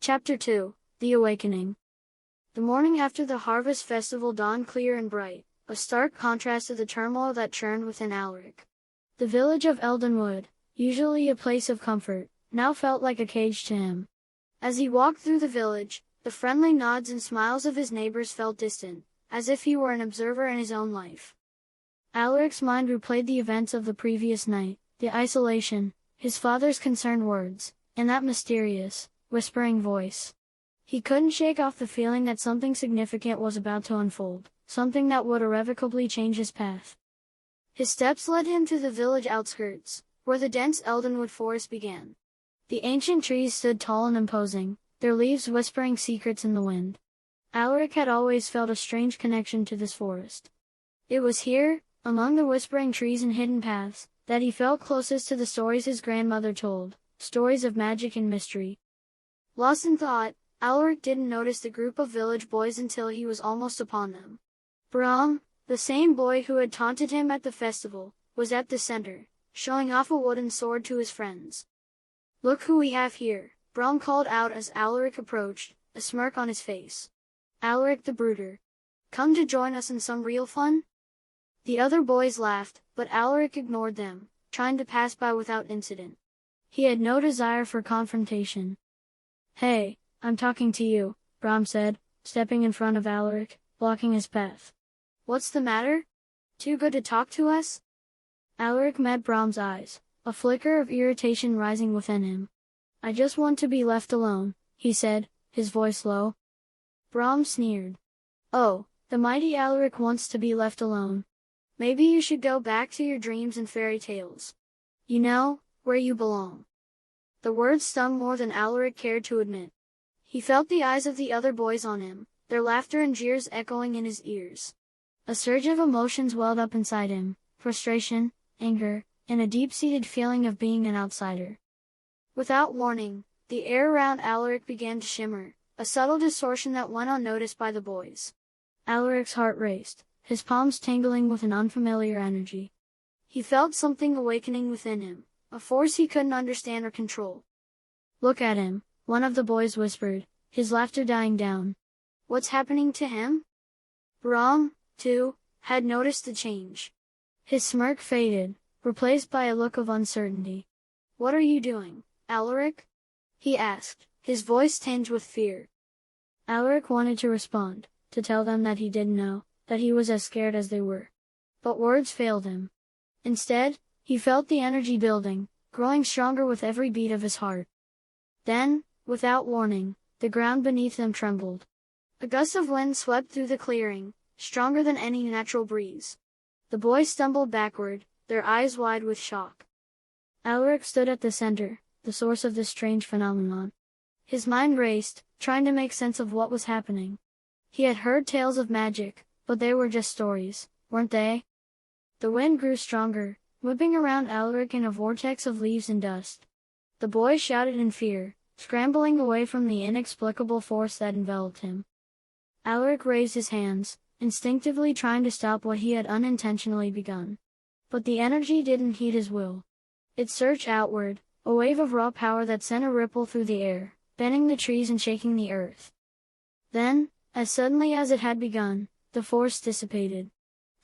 Chapter 2, The Awakening. The morning after the harvest festival dawned clear and bright, a stark contrast to the turmoil that churned within Alaric. The village of Eldenwood, usually a place of comfort, now felt like a cage to him. As he walked through the village, the friendly nods and smiles of his neighbors felt distant, as if he were an observer in his own life. Alaric's mind replayed the events of the previous night, the isolation, his father's concerned words, and that mysterious, whispering voice. He couldn't shake off the feeling that something significant was about to unfold, something that would irrevocably change his path. His steps led him to the village outskirts, where the dense Eldenwood forest began. The ancient trees stood tall and imposing, their leaves whispering secrets in the wind. Alaric had always felt a strange connection to this forest. It was here, among the whispering trees and hidden paths, that he felt closest to the stories his grandmother told, stories of magic and mystery. Lost in thought, Alaric didn't notice the group of village boys until he was almost upon them. Braum, the same boy who had taunted him at the festival, was at the center, showing off a wooden sword to his friends. "Look who we have here," Braum called out as Alaric approached, a smirk on his face. "Alaric the Brooder. Come to join us in some real fun?" The other boys laughed, but Alaric ignored them, trying to pass by without incident. He had no desire for confrontation. "Hey, I'm talking to you," Braum said, stepping in front of Alaric, blocking his path. "What's the matter? Too good to talk to us?" Alaric met Braum's eyes, a flicker of irritation rising within him. "I just want to be left alone," he said, his voice low. Braum sneered. "Oh, the mighty Alaric wants to be left alone. Maybe you should go back to your dreams and fairy tales. You know, where you belong." The words stung more than Alaric cared to admit. He felt the eyes of the other boys on him, their laughter and jeers echoing in his ears. A surge of emotions welled up inside him, frustration, anger, and a deep-seated feeling of being an outsider. Without warning, the air around Alaric began to shimmer, a subtle distortion that went unnoticed by the boys. Alaric's heart raced, his palms tingling with an unfamiliar energy. He felt something awakening within him, a force he couldn't understand or control. "Look at him," one of the boys whispered, his laughter dying down. "What's happening to him?" Braum, too, had noticed the change. His smirk faded, replaced by a look of uncertainty. "What are you doing, Alaric?" he asked, his voice tinged with fear. Alaric wanted to respond, to tell them that he didn't know, that he was as scared as they were. But words failed him. Instead, he felt the energy building, growing stronger with every beat of his heart. Then, without warning, the ground beneath them trembled. A gust of wind swept through the clearing, stronger than any natural breeze. The boys stumbled backward, their eyes wide with shock. Alaric stood at the center, the source of this strange phenomenon. His mind raced, trying to make sense of what was happening. He had heard tales of magic, but they were just stories, weren't they? The wind grew stronger, whipping around Alaric in a vortex of leaves and dust. The boys shouted in fear, scrambling away from the inexplicable force that enveloped him. Alaric raised his hands, instinctively trying to stop what he had unintentionally begun. But the energy didn't heed his will. It surged outward, a wave of raw power that sent a ripple through the air, bending the trees and shaking the earth. Then, as suddenly as it had begun, the force dissipated.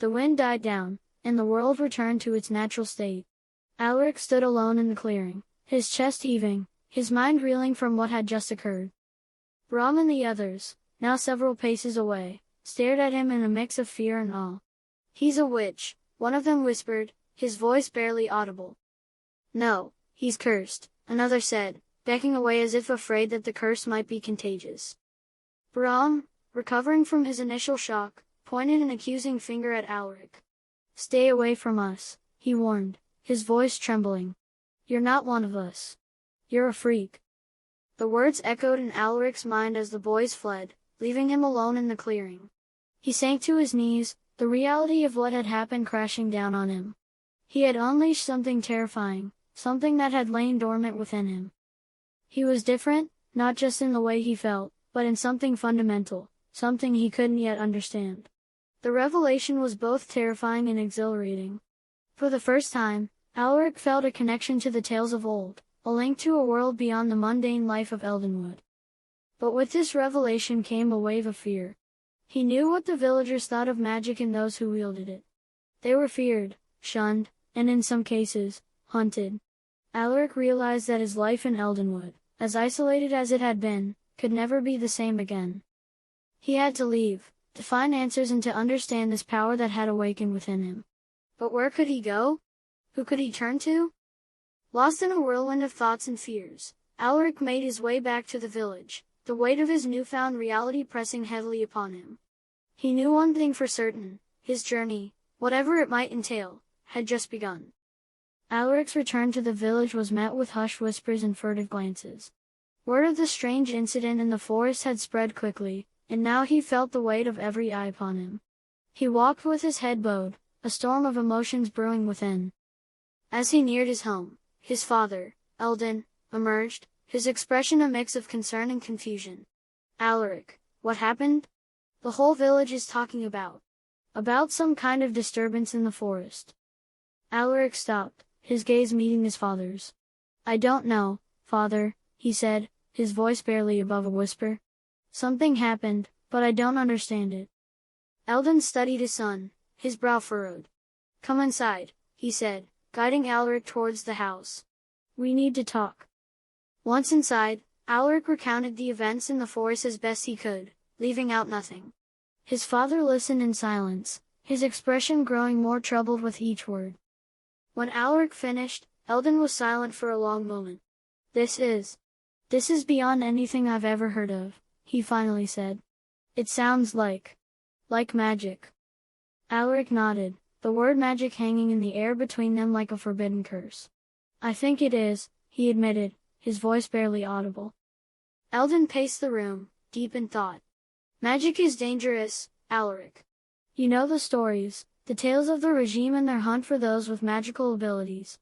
The wind died down, and the world returned to its natural state. Alaric stood alone in the clearing, his chest heaving, his mind reeling from what had just occurred. Braum and the others, now several paces away, stared at him in a mix of fear and awe. "He's a witch," one of them whispered, his voice barely audible. "No, he's cursed," another said, backing away as if afraid that the curse might be contagious. Braum, recovering from his initial shock, pointed an accusing finger at Alaric. "Stay away from us," he warned, his voice trembling. "You're not one of us. You're a freak." The words echoed in Alaric's mind as the boys fled, leaving him alone in the clearing. He sank to his knees, the reality of what had happened crashing down on him. He had unleashed something terrifying, something that had lain dormant within him. He was different, not just in the way he felt, but in something fundamental, something he couldn't yet understand. The revelation was both terrifying and exhilarating. For the first time, Alaric felt a connection to the tales of old, a link to a world beyond the mundane life of Eldenwood. But with this revelation came a wave of fear. He knew what the villagers thought of magic and those who wielded it. They were feared, shunned, and in some cases, hunted. Alaric realized that his life in Eldenwood, as isolated as it had been, could never be the same again. He had to leave, to find answers and to understand this power that had awakened within him. But where could he go? Who could he turn to? Lost in a whirlwind of thoughts and fears, Alaric made his way back to the village, the weight of his newfound reality pressing heavily upon him. He knew one thing for certain: his journey, whatever it might entail, had just begun. Alaric's return to the village was met with hushed whispers and furtive glances. Word of the strange incident in the forest had spread quickly, and now he felt the weight of every eye upon him. He walked with his head bowed, a storm of emotions brewing within. As he neared his home, his father, Eldon, emerged, his expression a mix of concern and confusion. "Alaric, what happened? The whole village is talking about some kind of disturbance in the forest." Alaric stopped, his gaze meeting his father's. "I don't know, father," he said, his voice barely above a whisper. "Something happened, but I don't understand it." Eldon studied his son, his brow furrowed. "Come inside," he said, guiding Alaric towards the house. "We need to talk." Once inside, Alaric recounted the events in the forest as best he could, leaving out nothing. His father listened in silence, his expression growing more troubled with each word. When Alaric finished, Eldon was silent for a long moment. This is beyond anything I've ever heard of," he finally said. "It sounds like magic." Alaric nodded, the word magic hanging in the air between them like a forbidden curse. "I think it is," he admitted, his voice barely audible. Eldon paced the room, deep in thought. "Magic is dangerous, Alaric. You know the stories, the tales of the regime and their hunt for those with magical abilities."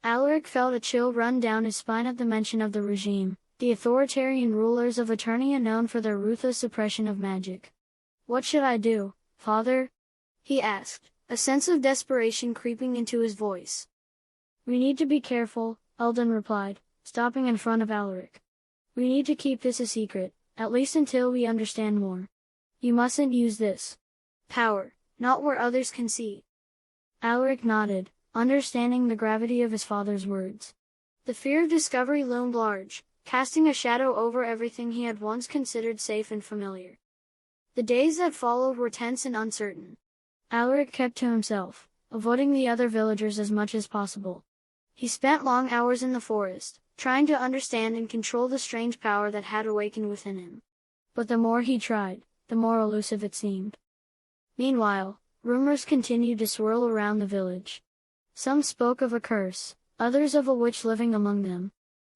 Alaric felt a chill run down his spine at the mention of the regime, the authoritarian rulers of Eternia known for their ruthless suppression of magic. "What should I do, father?" he asked, a sense of desperation creeping into his voice. "We need to be careful," Eldon replied, stopping in front of Alaric. "We need to keep this a secret, at least until we understand more. You mustn't use this power, not where others can see." Alaric nodded, understanding the gravity of his father's words. The fear of discovery loomed large, casting a shadow over everything he had once considered safe and familiar. The days that followed were tense and uncertain. Alaric kept to himself, avoiding the other villagers as much as possible. He spent long hours in the forest, trying to understand and control the strange power that had awakened within him. But the more he tried, the more elusive it seemed. Meanwhile, rumors continued to swirl around the village. Some spoke of a curse, others of a witch living among them.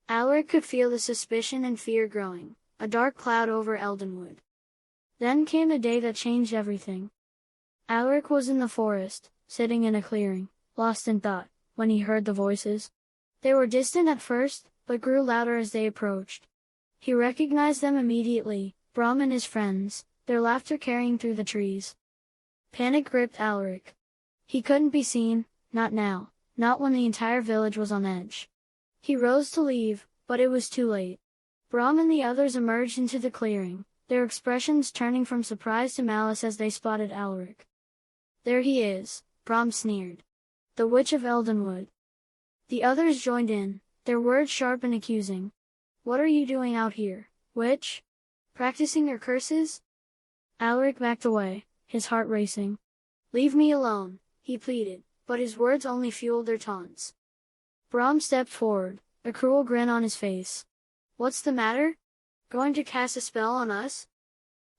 Alaric could feel the suspicion and fear growing, a dark cloud over Eldenwood. Then came a day that changed everything. Alaric was in the forest, sitting in a clearing, lost in thought, when he heard the voices. They were distant at first, but grew louder as they approached. He recognized them immediately, Braum and his friends, their laughter carrying through the trees. Panic gripped Alaric. He couldn't be seen, not now, not when the entire village was on edge. He rose to leave, but it was too late. Braum and the others emerged into the clearing, their expressions turning from surprise to malice as they spotted Alaric. "There he is," Braum sneered. "The Witch of Eldenwood." The others joined in, their words sharp and accusing. "What are you doing out here, witch? Practicing your curses?" Alaric backed away, his heart racing. "Leave me alone," he pleaded, but his words only fueled their taunts. Braum stepped forward, a cruel grin on his face. "What's the matter? Going to cast a spell on us?"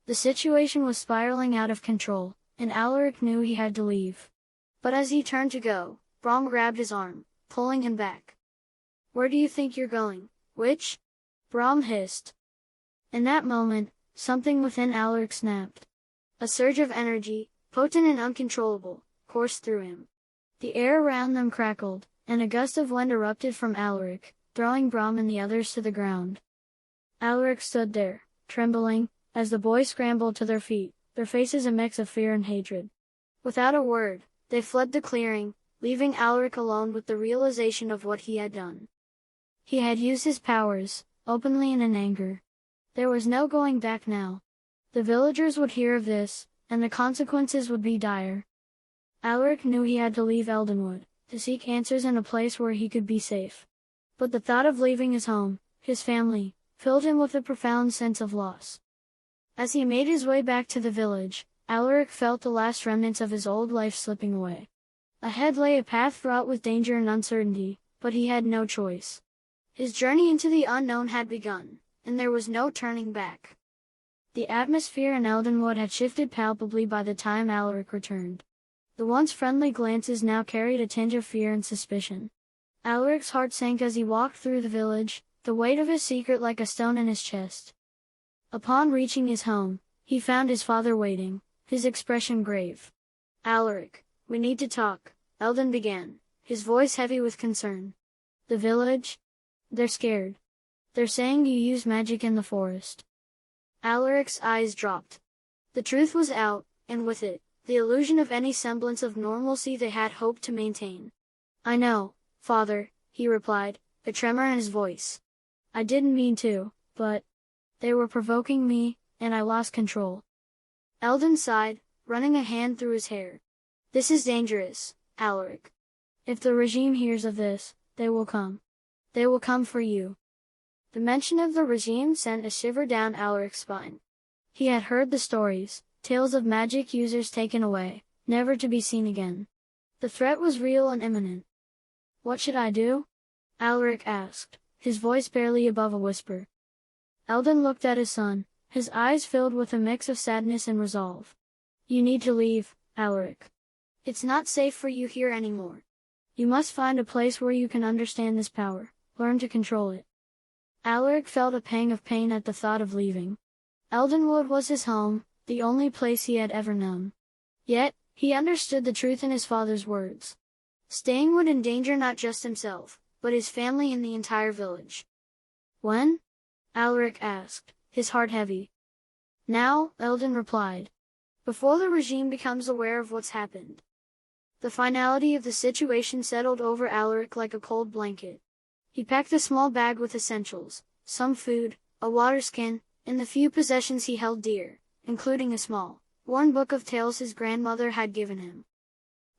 The situation was spiraling out of control, and Alaric knew he had to leave. But as he turned to go, Braum grabbed his arm, pulling him back. "Where do you think you're going, witch?" Braum hissed. In that moment, something within Alaric snapped. A surge of energy, potent and uncontrollable, coursed through him. The air around them crackled, and a gust of wind erupted from Alaric, throwing Braum and the others to the ground. Alaric stood there, trembling, as the boys scrambled to their feet, their faces a mix of fear and hatred. Without a word, they fled the clearing, leaving Alaric alone with the realization of what he had done. He had used his powers, openly and in anger. There was no going back now. The villagers would hear of this, and the consequences would be dire. Alaric knew he had to leave Eldenwood, to seek answers in a place where he could be safe. But the thought of leaving his home, his family, filled him with a profound sense of loss. As he made his way back to the village, Alaric felt the last remnants of his old life slipping away. Ahead lay a path fraught with danger and uncertainty, but he had no choice. His journey into the unknown had begun, and there was no turning back. The atmosphere in Eldenwood had shifted palpably by the time Alaric returned. The once friendly glances now carried a tinge of fear and suspicion. Alaric's heart sank as he walked through the village, the weight of his secret like a stone in his chest. Upon reaching his home, he found his father waiting, his expression grave. "Alaric, we need to talk," Eldon began, his voice heavy with concern. "The village? They're scared. They're saying you use magic in the forest." Alaric's eyes dropped. The truth was out, and with it, the illusion of any semblance of normalcy they had hoped to maintain. "I know, father," he replied, a tremor in his voice. "I didn't mean to, but they were provoking me, and I lost control." Eldon sighed, running a hand through his hair. "This is dangerous, Alaric. If the regime hears of this, they will come. They will come for you." The mention of the regime sent a shiver down Alaric's spine. He had heard the stories, tales of magic users taken away, never to be seen again. The threat was real and imminent. "What should I do?" Alaric asked, his voice barely above a whisper. Eldon looked at his son, his eyes filled with a mix of sadness and resolve. "You need to leave, Alaric. It's not safe for you here anymore. You must find a place where you can understand this power, learn to control it." Alaric felt a pang of pain at the thought of leaving. Eldenwood was his home, the only place he had ever known. Yet, he understood the truth in his father's words. Staying would endanger not just himself, but his family and the entire village. "When?" Alaric asked, his heart heavy. "Now," Eldon replied. "Before the regime becomes aware of what's happened." The finality of the situation settled over Alaric like a cold blanket. He packed a small bag with essentials, some food, a water skin, and the few possessions he held dear, including a small, worn book of tales his grandmother had given him.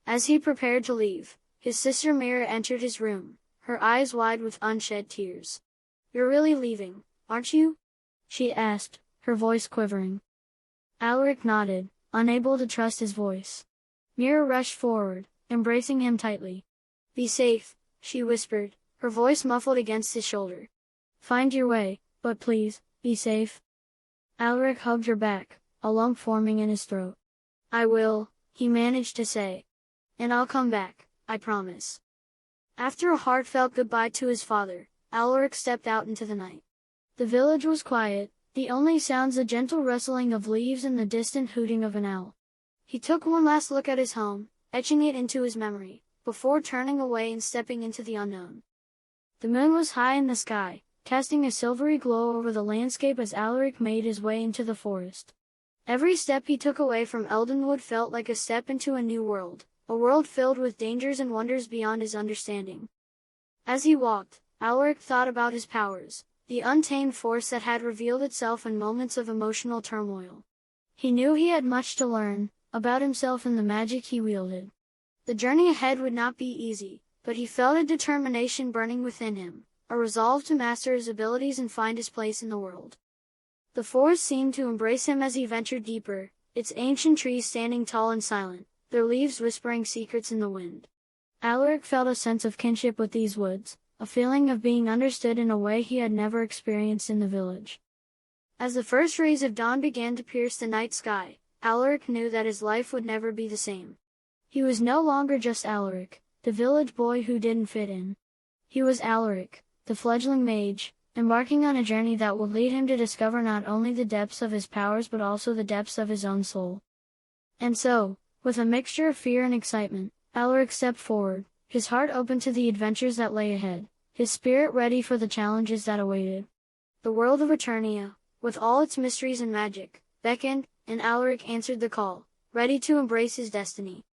As he prepared to leave, his sister Mira entered his room, her eyes wide with unshed tears. "You're really leaving, aren't you?" she asked, her voice quivering. Alaric nodded, unable to trust his voice. Mira rushed forward, embracing him tightly. "Be safe," she whispered, her voice muffled against his shoulder. "Find your way, but please, be safe." Alaric hugged her back, a lump forming in his throat. "I will," he managed to say. "And I'll come back, I promise." After a heartfelt goodbye to his father, Alaric stepped out into the night. The village was quiet, the only sounds the gentle rustling of leaves and the distant hooting of an owl. He took one last look at his home, etching it into his memory, before turning away and stepping into the unknown. The moon was high in the sky, casting a silvery glow over the landscape as Alaric made his way into the forest. Every step he took away from Eldenwood felt like a step into a new world, a world filled with dangers and wonders beyond his understanding. As he walked, Alaric thought about his powers, the untamed force that had revealed itself in moments of emotional turmoil. He knew he had much to learn, about himself and the magic he wielded. The journey ahead would not be easy, but he felt a determination burning within him, a resolve to master his abilities and find his place in the world. The forest seemed to embrace him as he ventured deeper, its ancient trees standing tall and silent, their leaves whispering secrets in the wind. Alaric felt a sense of kinship with these woods, a feeling of being understood in a way he had never experienced in the village. As the first rays of dawn began to pierce the night sky, Alaric knew that his life would never be the same. He was no longer just Alaric, the village boy who didn't fit in. He was Alaric, the fledgling mage, embarking on a journey that would lead him to discover not only the depths of his powers but also the depths of his own soul. And so, with a mixture of fear and excitement, Alaric stepped forward, his heart open to the adventures that lay ahead, his spirit ready for the challenges that awaited. The world of Eternia, with all its mysteries and magic, beckoned, and Alaric answered the call, ready to embrace his destiny.